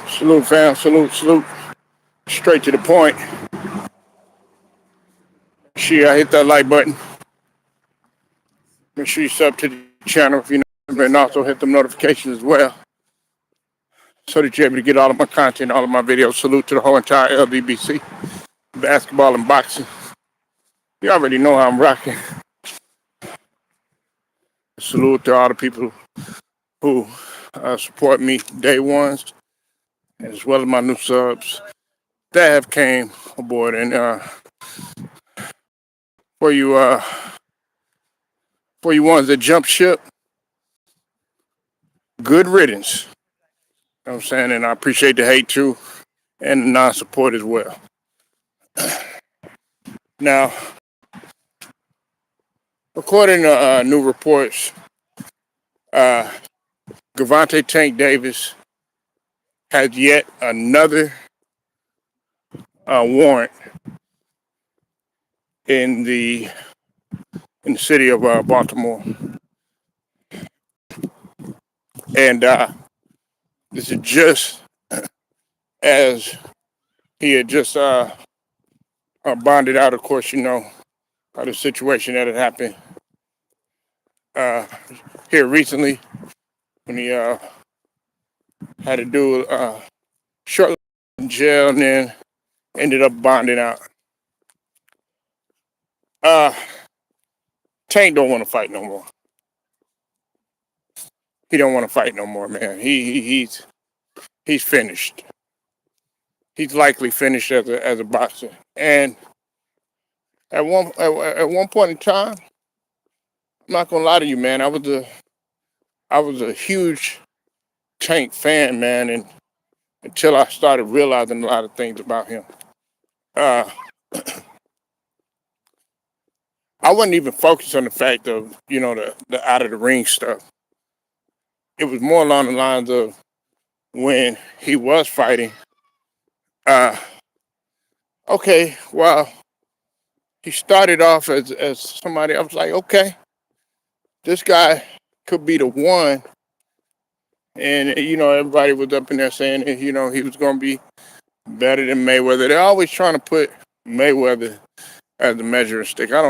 Salute, fam. Salute, salute. Straight to the point. I hit that like button. Make sure you sub to the channel if you know, and also hit the notifications as well, so that you're able to get all of my content, all of my videos. Salute to the whole entire LDBC, basketball and boxing. You already know how I'm rocking. Salute to all the people who support me day ones, as well as my new subs that have came aboard. And for you ones that jump ship, good riddance. You know what I'm saying? And I appreciate the hate too, and the non-support as well. Now, according to new reports, Gervonta Tank Davis has yet another warrant in the city of Baltimore, and this is just as he had just bonded out. Of course, you know the situation that had happened here recently when he had to do short in jail and then ended up bonding out. Tank don't want to fight no more. He don't want to fight no more, man. He's finished. He's likely finished as a boxer. And at one point in time, I'm not gonna lie to you, man. I was a huge Tank fan, man, and until I started realizing a lot of things about him. Uh, I wasn't even focused on the fact of, you know, the out of the ring stuff. It was more along the lines of when he was fighting. Uh, okay, well, he started off as somebody. I was like, okay, this guy could be the one. And you know, everybody was up in there saying that, you know, he was going to be better than Mayweather. They're always trying to put Mayweather as the measuring stick. I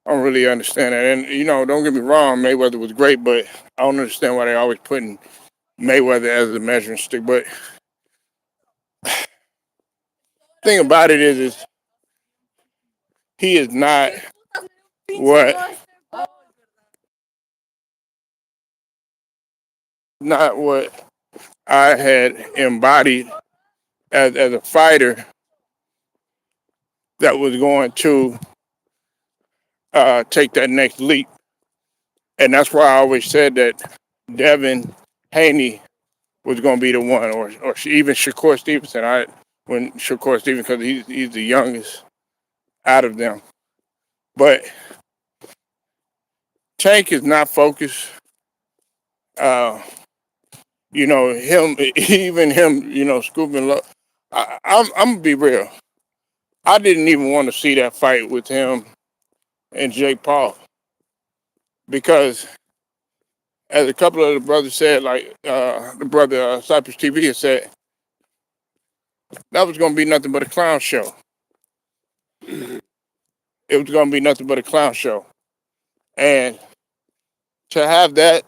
don't really understand that. And you know, don't get me wrong, Mayweather was great, but I don't understand why they're always putting Mayweather as the measuring stick. But thing about it is he is not what I had embodied as a fighter that was going to take that next leap. And that's why I always said that Devin Haney was going to be the one, or even Shakur Stevenson. When Shakur Stevenson, because he's the youngest out of them. But Tank is not focused. You know, even him, you know, scooping low. I'm gonna be real. I didn't even want to see that fight with him and Jake Paul because, as a couple of the brothers said, like the brother Cypress TV had said, that was gonna be nothing but a clown show. It was gonna be nothing but a clown show, and to have that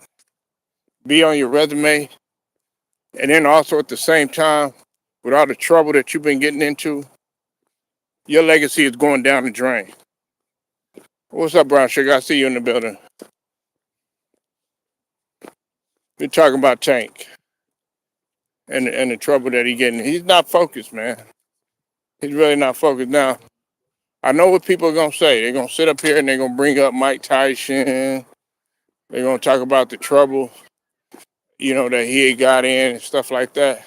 be on your resume, and then also at the same time, with all the trouble that you've been getting into, your legacy is going down the drain. What's up, Brown Sugar? I see you in the building. We're talking about Tank and the trouble that he's getting. He's not focused, man. He's really not focused. Now, I know what people are going to say. They're going to sit up here and they're going to bring up Mike Tyson. They're going to talk about the trouble, you know, that he had got in and stuff like that.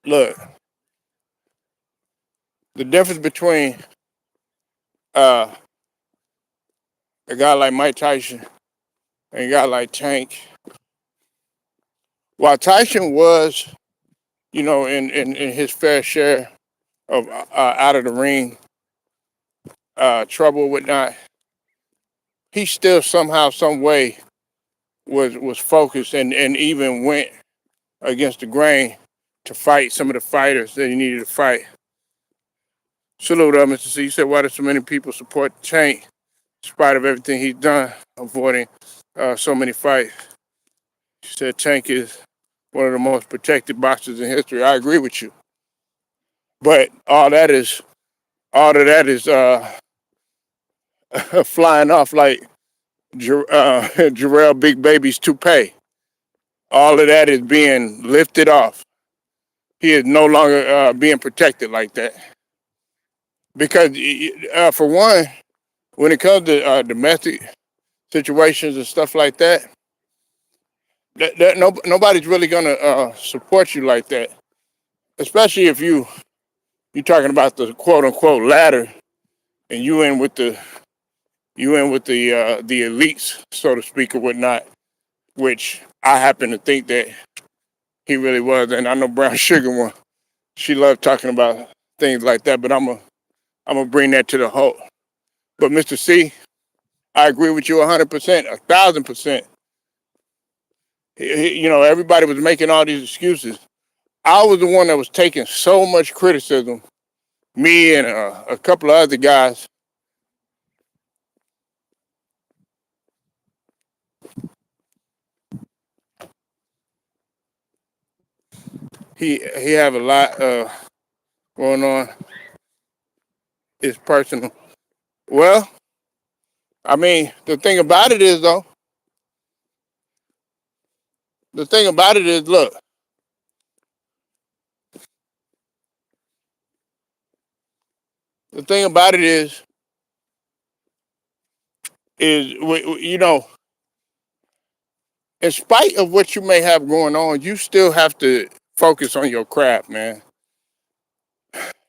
Look, the difference between a guy like Mike Tyson and a guy like Tank, while Tyson was, you know, in his fair share of out of the ring trouble or whatnot, he still somehow, some way was focused and even went against the grain to fight some of the fighters that he needed to fight. Salute up, Mr. C. You said, why do so many people support Tank in spite of everything he's done, avoiding so many fights? You said Tank is one of the most protected boxers in history. I agree with you. But all of that is flying off like Jarrell Big Baby's toupee. All of that is being lifted off. He is no longer being protected like that. Because, for one, when it comes to domestic situations and stuff like that, nobody's really gonna support you like that. Especially if you're talking about the quote unquote ladder, and you in with the elites, so to speak, or whatnot. Which I happen to think that he really was, and I know Brown Sugar one. She loved talking about things like that, but I'm gonna bring that to the whole. But Mr. C, I agree with you 100%, 1,000%. You know, everybody was making all these excuses. I was the one that was taking so much criticism. Me and a couple of other guys. He have a lot going on. It's personal. Well, I mean, the thing about it is, look, the thing about it is you know, in spite of what you may have going on, you still have to focus on your craft, man.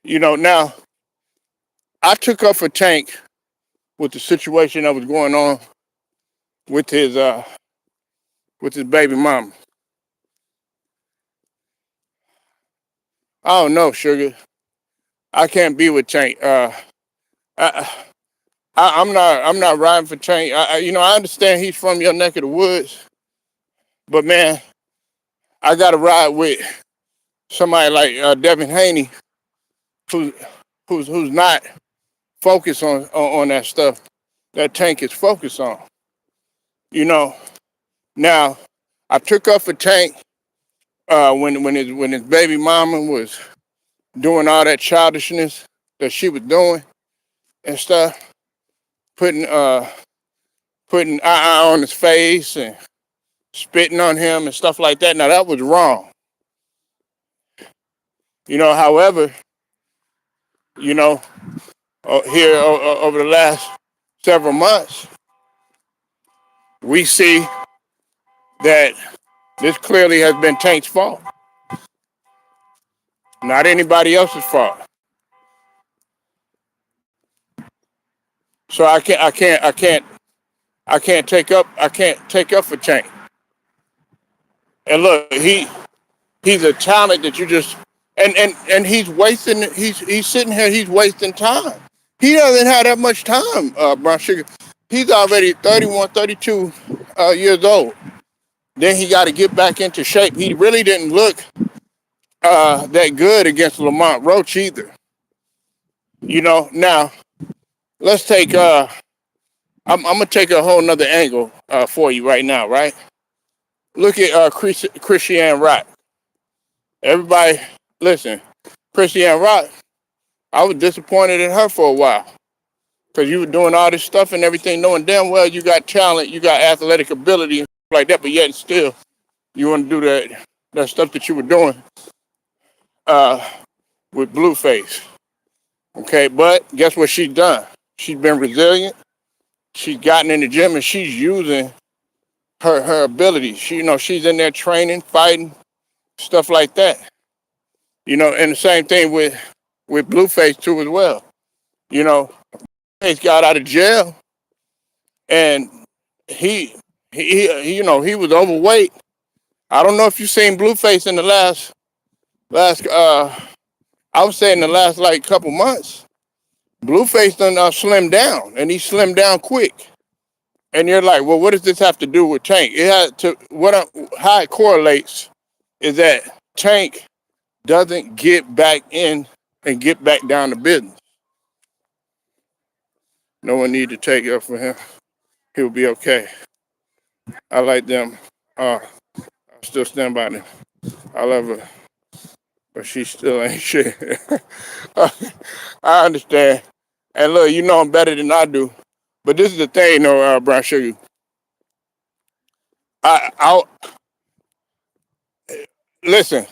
You know, now I took up for Tank with the situation that was going on with his baby mama. I don't know, Sugar. I can't be with Tank. I'm not riding for Tank. You know, I understand he's from your neck of the woods, but man, I gotta ride with somebody like Devin Haney, who's not focused on that stuff that Tank is focused on. You know, now I took up for Tank when his baby mama was doing all that childishness that she was doing and stuff, putting eye on his face and spitting on him and stuff like that. Now that was wrong. You know, however, you know, here over the last several months, we see that this clearly has been Tank's fault, not anybody else's fault. So I can't take up for Tank. And look, he's a talent that you just and he's sitting here, he's wasting time. He doesn't have that much time, Brown Sugar. He's already 31, 32 years old. Then he got to get back into shape. He really didn't look that good against Lamont Roach either. You know, now let's take I'm gonna take a whole nother angle for you right now, right? Look at Christiane Rock. Everybody, listen, Christiane Rock, I was disappointed in her for a while because you were doing all this stuff and everything, knowing damn well you got talent, you got athletic ability and stuff like that, but yet still you want to do that stuff that you were doing with Blueface. Okay, but guess what she's done? She's been resilient. She's gotten in the gym and she's using her abilities. She's in there training, fighting, stuff like that. You know, and the same thing with Blueface too as well. You know, Blueface got out of jail and he was overweight. I don't know if you've seen Blueface in the last I would say in the last like couple months. Blueface done slimmed down, and he slimmed down quick. And you're like, well, what does this have to do with Tank? It had to how it correlates is that Tank doesn't get back in and get back down to business. No one need to take up for him. He'll be okay. I like them. I still stand by them. I love her, but she still ain't shit. I understand. And look, you know I'm better than I do. But this is the thing, though, Brown Sugar. I listen.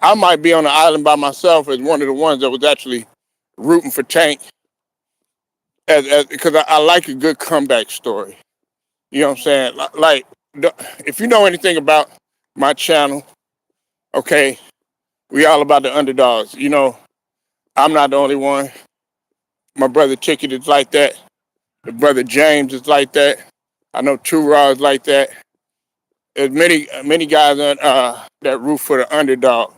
I might be on the island by myself as one of the ones that was actually rooting for Tank, as because I like a good comeback story. You know what I'm saying? Like, if you know anything about my channel, okay, we all about the underdogs. You know, I'm not the only one. My brother Ticket is like that. The brother James is like that. I know True Raw is like that. There's many guys that root for the underdog.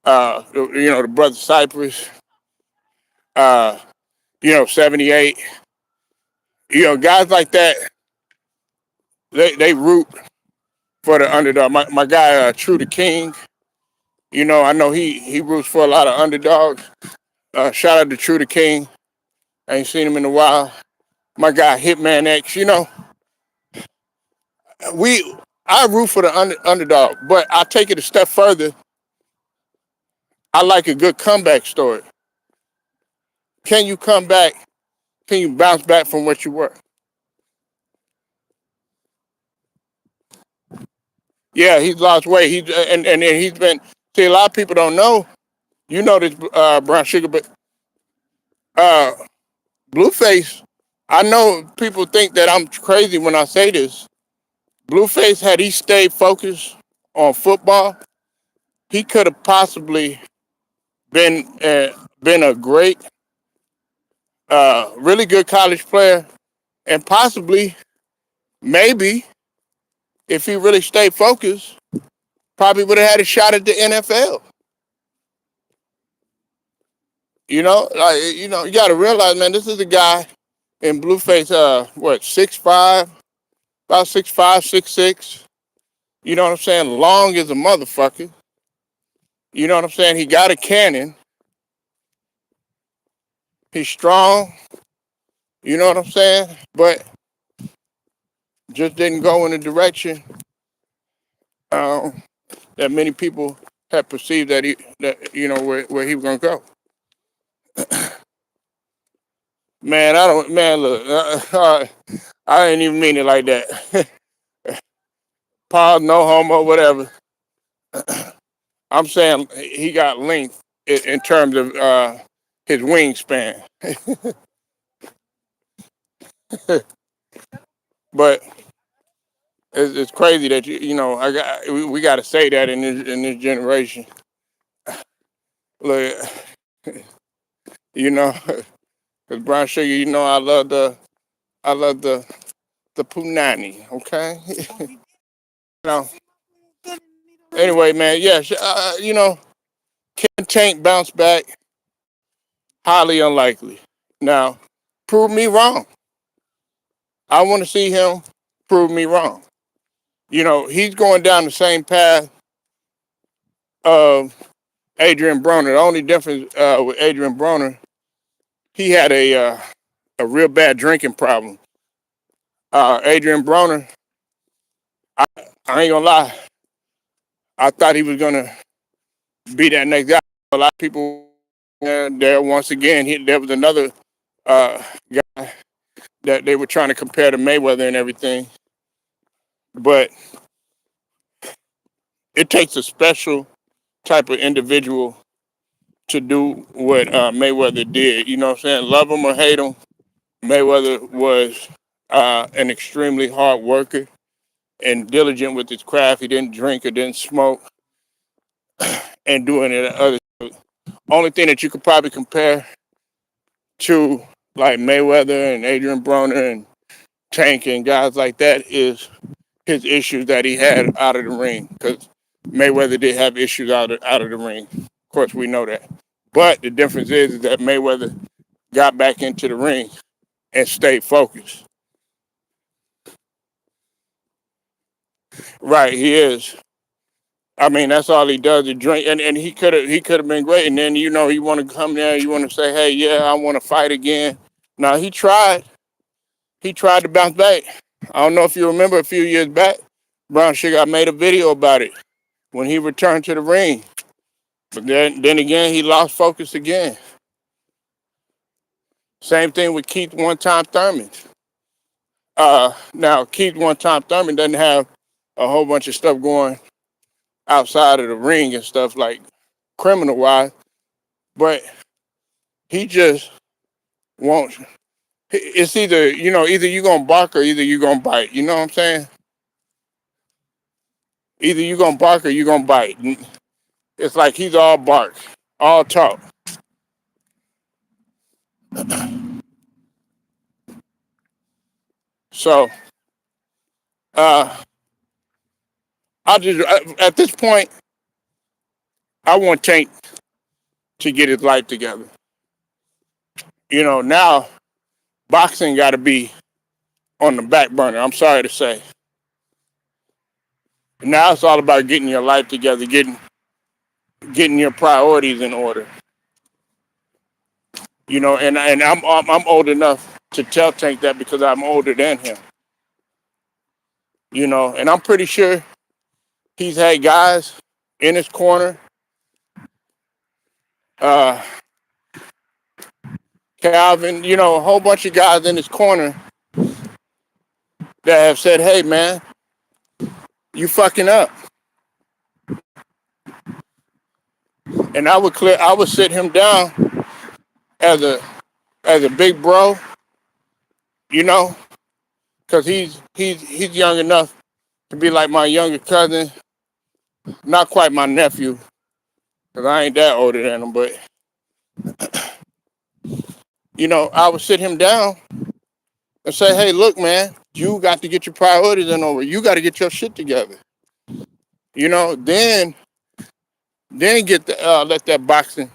You know, the brother Cypress. Uh, you know, 78. You know, guys like that. They root for the underdog. My guy True the King. You know, I know he roots for a lot of underdogs. Shout out to True the King. I ain't seen him in a while. My guy Hitman X. You know, I root for the underdog, but I take it a step further. I like a good comeback story. Can you come back? Can you bounce back from what you were? Yeah, he's lost weight. And he's been. See, a lot of people don't know. You know this, Brown Sugar, but uh, Blueface. I know people think that I'm crazy when I say this. Blueface, had he stayed focused on football, he could have possibly been a great, really good college player, and possibly, maybe, if he really stayed focused, probably would have had a shot at the NFL. You know, you got to realize, man, this is a guy in Blueface. What, 6'5", about 6'5", 6'6". You know what I'm saying? Long as a motherfucker. You know what I'm saying? He got a cannon. He's strong. You know what I'm saying? But just didn't go in the direction um, that many people had perceived that you know where he was gonna go. Man, I don't. Man, look, I didn't even mean it like that. Pause, no homo, whatever. I'm saying he got length in terms of his wingspan. But it's crazy that you know we got to say that in this generation. Look, you know, because Brown Sugar, you know, I love the punani. Okay, you know. Anyway, man, yeah, you know, can Tank bounce back? Highly unlikely. Now, prove me wrong. I want to see him prove me wrong. You know, he's going down the same path of Adrian Broner. The only difference with Adrian Broner, he had a real bad drinking problem. Adrian Broner, I ain't gonna lie, I thought he was gonna be that next guy. A lot of people there once again. There was another guy that they were trying to compare to Mayweather and everything, but it takes a special type of individual to do what Mayweather did. You know what I'm saying? Love him or hate him, Mayweather was an extremely hard worker and diligent with his craft. He didn't drink or didn't smoke and doing it other. Only thing that you could probably compare to like Mayweather and Adrian Broner and Tank and guys like that is his issues that he had out of the ring. Because Mayweather did have issues out of the ring. Of course, we know that. But the difference is that Mayweather got back into the ring and stayed focused. Right, he is. I mean, that's all he does is drink, and he could have been great. And then he want to come there, you want to say, hey, yeah, I want to fight again. Now he tried to bounce back. I don't know if you remember a few years back, Brown Sugar, I made a video about it when he returned to the ring. But then again, he lost focus again. Same thing with Keith One Time Thurman. Now Keith One Time Thurman doesn't have a whole bunch of stuff going outside of the ring and stuff like criminal wise, but he just won't. It's either you gonna bark or either you gonna bite. You know what I'm saying? Either you gonna bark or you gonna bite. It's like he's all bark, all talk. So uh, at this point I want Tank to get his life together. Now boxing got to be on the back burner. I'm sorry to say. Now it's all about getting your life together, getting your priorities in order. And I'm old enough to tell Tank that because I'm older than him. And I'm pretty sure he's had guys in his corner. Uh, Calvin, a whole bunch of guys in his corner that have said, "Hey, man, you fucking up." And I would sit him down as a big bro, you know, because he's young enough to be like my younger cousin, not quite my nephew, because I ain't that older than him, but I would sit him down and say, "Hey, look, man, you got to get your priorities in order. You got to get your shit together." Then let that boxing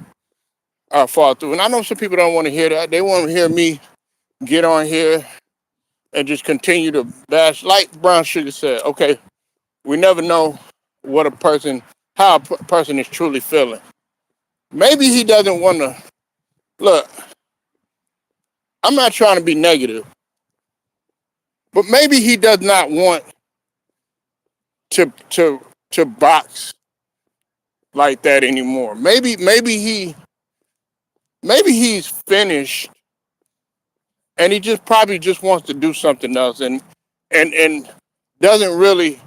fall through. And I know some people don't want to hear that. They want to hear me get on here and just continue to bash. Like Brown Sugar said, okay, we never know how a person is truly feeling. Maybe he doesn't want to look. I'm not trying to be negative, but maybe he does not want to box like that anymore. Maybe he's finished and he probably just wants to do something else and doesn't really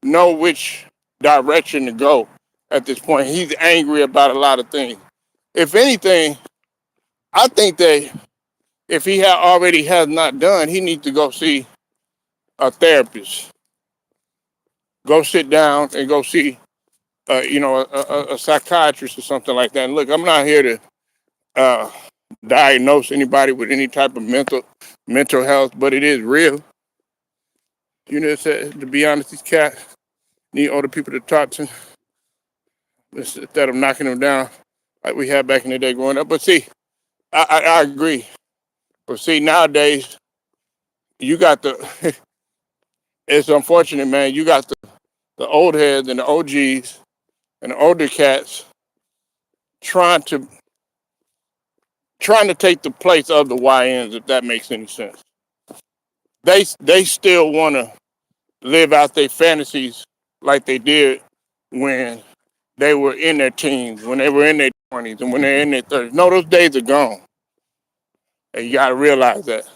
know which direction to go at this point. He's angry about a lot of things. If anything, I think that if he already has not done, he needs to go see a therapist. Go sit down and go see, a psychiatrist or something like that. And look, I'm not here to uh, diagnose anybody with any type of mental health, but it is real. To be honest, these cats need older people to talk to instead of knocking them down like we had back in the day growing up. But see, I agree. But see, nowadays, you got it's unfortunate, man. You got the old heads and the OGs and the older cats trying to take the place of the YNs, if that makes any sense. They still want to live out their fantasies like they did when they were in their teens, when they were in their 20s, and when they're in their 30s. No, those days are gone. And you got to realize that.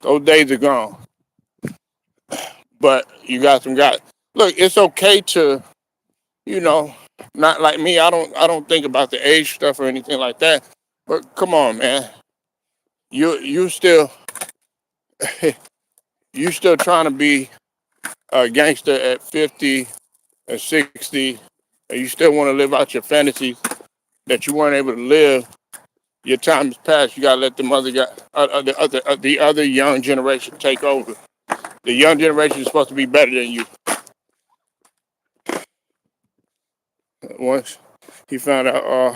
Those days are gone. But you got some guys. Look, it's okay to, you know, not like me. I don't think about the age stuff or anything like that. But come on, man. You still you still trying to be a gangster at 50 and 60, and you still want to live out your fantasies that you weren't able to live. Your time has passed. You gotta let the other young generation take over. The young generation is supposed to be better than you. Once he found out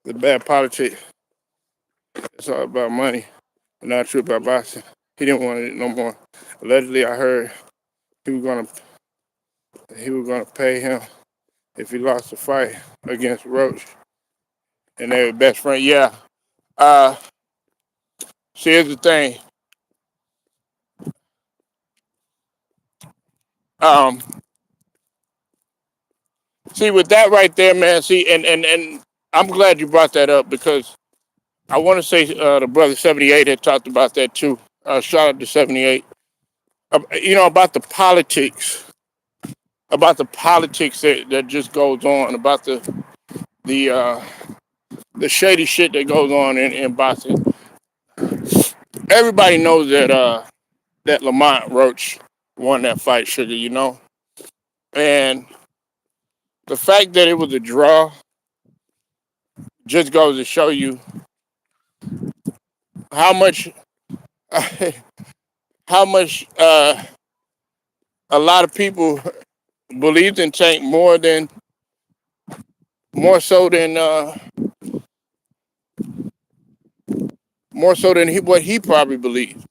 the bad politics, it's all about money, not true about boxing. He didn't want it no more. Allegedly, I heard he was gonna He was gonna pay him if he lost the fight against Roach, and they were best friends. Yeah. Uh, See, here's the thing. Um, See, with that right there, man. See, and I'm glad you brought that up because I want to say the brother 78 had talked about that too. Shout out to 78. About the politics that just goes on, about the uh, the shady shit that goes on in boxing. Everybody knows that Lamont Roach won that fight, Sugar. And the fact that it was a draw just goes to show you how much how much a lot of people believed in Tank more so than what he probably believed.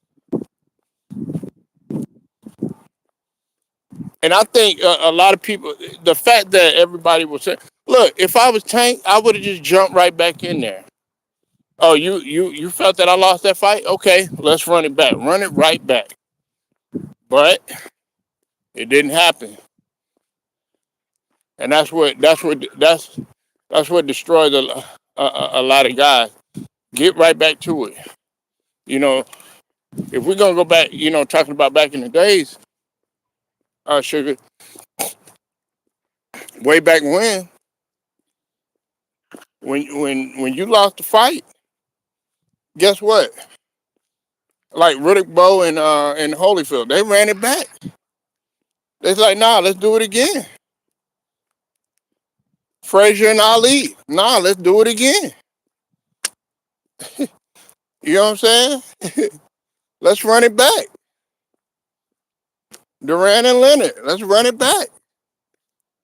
And I think a lot of people, the fact that everybody was saying, "Look, if I was Tank, I would have just jumped right back in there." Oh, you felt that I lost that fight? Okay, let's run it back. Run it right back. But it didn't happen, and that's what destroys a lot of guys. Get right back to it. You know, if we're gonna go back, talking about back in the days, Sugar, way back when you lost the fight, guess what? Like Riddick Bowe and Holyfield, they ran it back. They're like, nah, let's do it again. Frazier and Ali, nah, let's do it again. You know what I'm saying? Let's run it back. Duran and Leonard, let's run it back.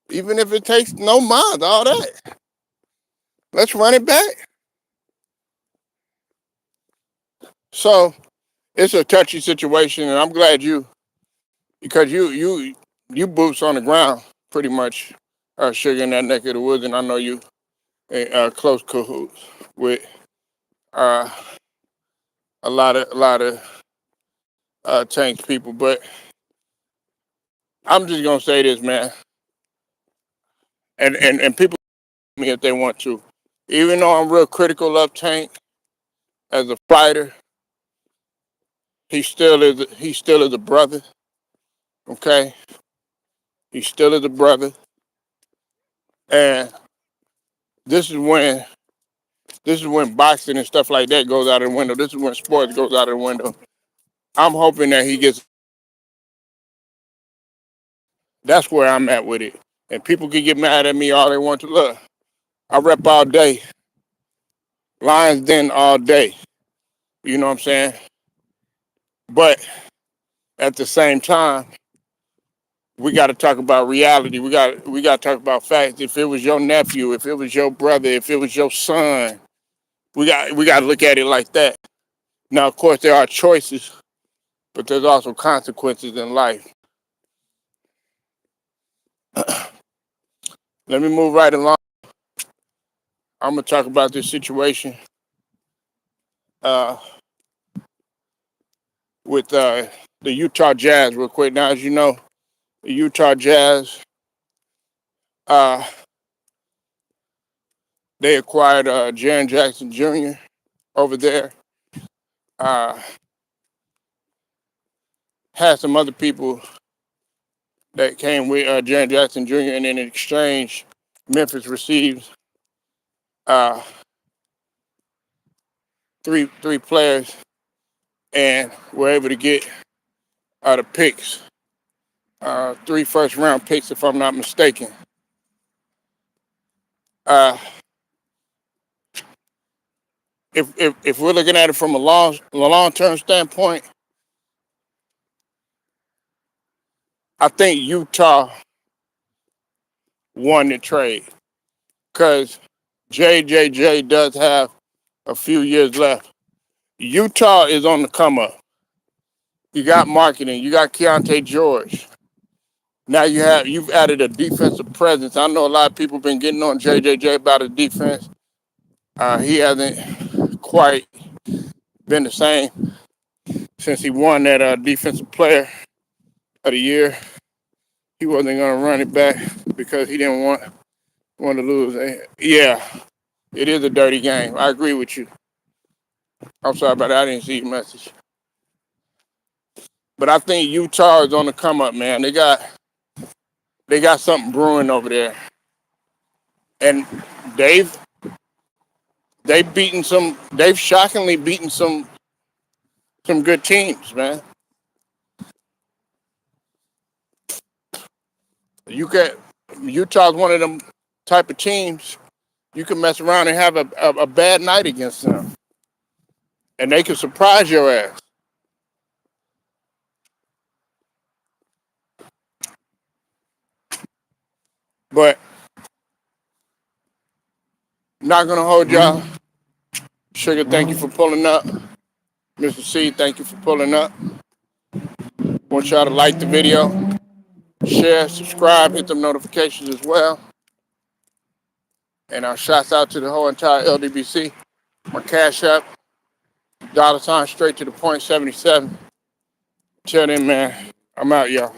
Even if it takes no months, all that. Let's run it back. So it's a touchy situation, and I'm glad because you boots on the ground pretty much, Sugar, in that neck of the woods, and I know you close cahoots with uh, a lot of Tank's people. But I'm just gonna say this, man, and people me if they want to. Even though I'm real critical of Tank as a fighter, he still is a brother. Okay, he still is a brother, and this is when this is when boxing and stuff like that goes out of the window. This is when sports goes out of the window. I'm hoping that he gets. That's where I'm at with it. And people can get mad at me all they want to. Look, I rep all day, Lions Den all day. You know what I'm saying? But at the same time, we got to talk about reality. We got to talk about facts. If it was your nephew, if it was your brother, if it was your son, we got to look at it like that. Now, of course, there are choices, but there's also consequences in life. Let me move right along. I'm gonna talk about this situation uh, with the Utah Jazz real quick. Now, as you know, the Utah Jazz, uh, they acquired Jaren Jackson Jr. over there. Uh, had some other people that came with Jaren Jackson Jr. and in exchange, Memphis received uh, three players and were able to get the picks, three first round picks, if I'm not mistaken. Uh, if we're looking at it from a long term standpoint, I think Utah won the trade because JJJ does have a few years left. Utah is on the come up. You got marketing. You got Keontae George. Now you've added a defensive presence. I know a lot of people been getting on JJJ about his defense. He hasn't quite been the same since he won that defensive player of the year. He wasn't gonna run it back because he didn't want to lose. Yeah, it is a dirty game. I agree with you. I'm sorry about that. I didn't see your message. But I think Utah is on the come up, man. They got something brewing over there. And they've they've shockingly beaten some good teams, man. Utah's one of them type of teams you can mess around and have a bad night against them. And they can surprise your ass. But not gonna hold y'all. Sugar, thank you for pulling up. Mr. C, thank you for pulling up. Want y'all to like the video, share, subscribe, hit them notifications as well. And our shouts out to the whole entire LDBC. My Cash App, $ straight to the point 77. Till then, man, I'm out, y'all.